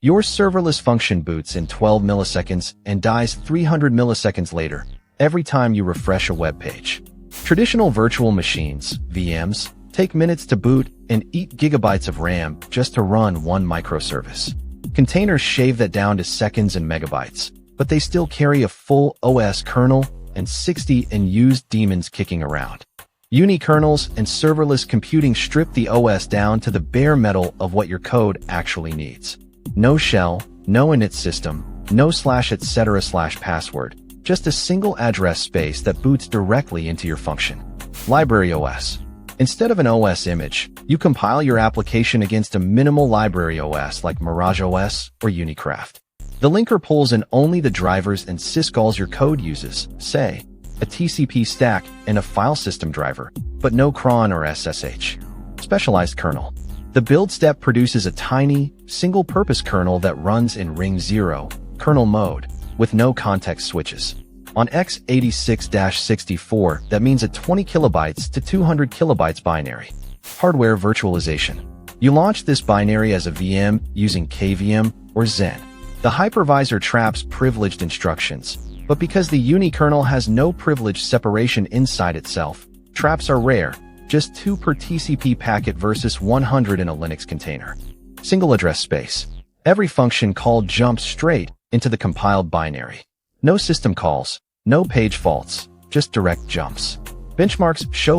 Your serverless function boots in 12 milliseconds and dies 300 milliseconds later every time you refresh a web page. Traditional virtual machines, VMs, take minutes to boot and eat gigabytes of RAM just to run one microservice. Containers shave that down to seconds and megabytes, but they still carry a full OS kernel and 60 unused daemons kicking around. Unikernels and serverless computing strip the OS down to the bare metal of what your code actually needs. No shell, no init system, no /etc/password, just a single address space that boots directly into your function. Library OS. Instead of an OS image, you compile your application against a minimal library OS like Mirage OS or Unicraft. The linker pulls in only the drivers and syscalls your code uses, say, a TCP stack and a file system driver, but no cron or SSH. Specialized kernel. The build step produces a tiny, single-purpose kernel that runs in ring 0, kernel mode, with no context switches. On x86-64, that means a 20 kilobytes to 200 kilobytes binary. Hardware virtualization. You launch this binary as a VM using KVM or Xen. The hypervisor traps privileged instructions, but because the Unikernel has no privilege separation inside itself, traps are rare, just 2 per TCP packet versus 100 in a Linux container. Single address space. Every function call jumps straight into the compiled binary. No system calls, no page faults, just direct jumps. Benchmarks show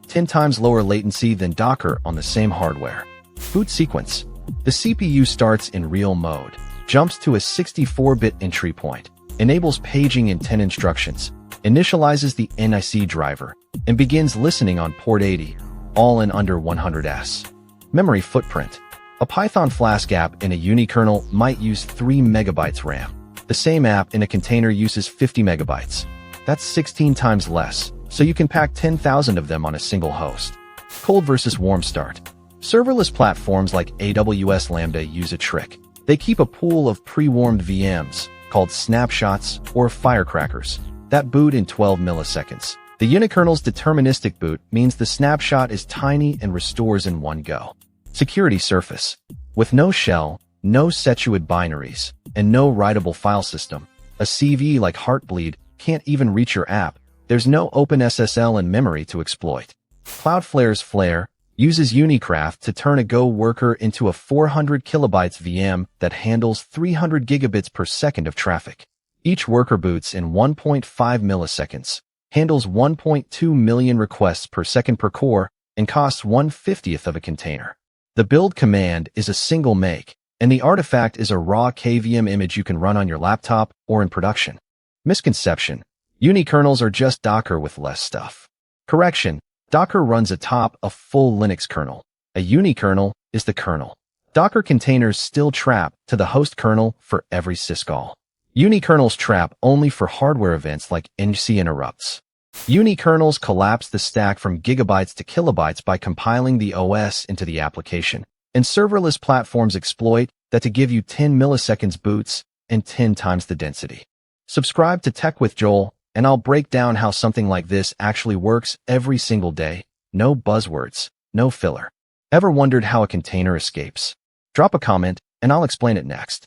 10 times lower latency than Docker on the same hardware. Boot sequence. The CPU starts in real mode, jumps to a 64-bit entry point, enables paging in 10 instructions, initializes the NIC driver, and begins listening on port 80, all in under 100s. Memory footprint. A Python Flask app in a Unikernel might use 3 megabytes RAM. The same app in a container uses 50 megabytes. That's 16 times less, so you can pack 10,000 of them on a single host. Cold versus warm start. Serverless platforms like AWS Lambda use a trick. They keep a pool of pre-warmed VMs, called snapshots or firecrackers, that boot in 12 milliseconds. The Unikernel's deterministic boot means the snapshot is tiny and restores in one go. Security surface. With no shell, no Setuid binaries, and no writable file system, a CV like Heartbleed can't even reach your app. There's no OpenSSL in memory to exploit. Cloudflare's Flare uses Unicraft to turn a Go worker into a 400 kilobytes VM that handles 300 gigabits per second of traffic. Each worker boots in 1.5 milliseconds, handles 1.2 million requests per second per core, and costs 1/50th of a container. The build command is a single make, and the artifact is a raw KVM image you can run on your laptop or in production. Misconception. Unikernels are just Docker with less stuff. Correction. Docker runs atop a full Linux kernel. A Unikernel is the kernel. Docker containers still trap to the host kernel for every syscall. Unikernels trap only for hardware events like NC interrupts. Unikernels collapse the stack from gigabytes to kilobytes by compiling the OS into the application, and serverless platforms exploit that to give you 10 milliseconds boots and 10 times the density. Subscribe to TechWithJoel, and I'll break down how something like this actually works every single day. No buzzwords, no filler. Ever wondered how a container escapes? Drop a comment, and I'll explain it next.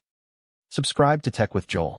Subscribe to TechWithJoel.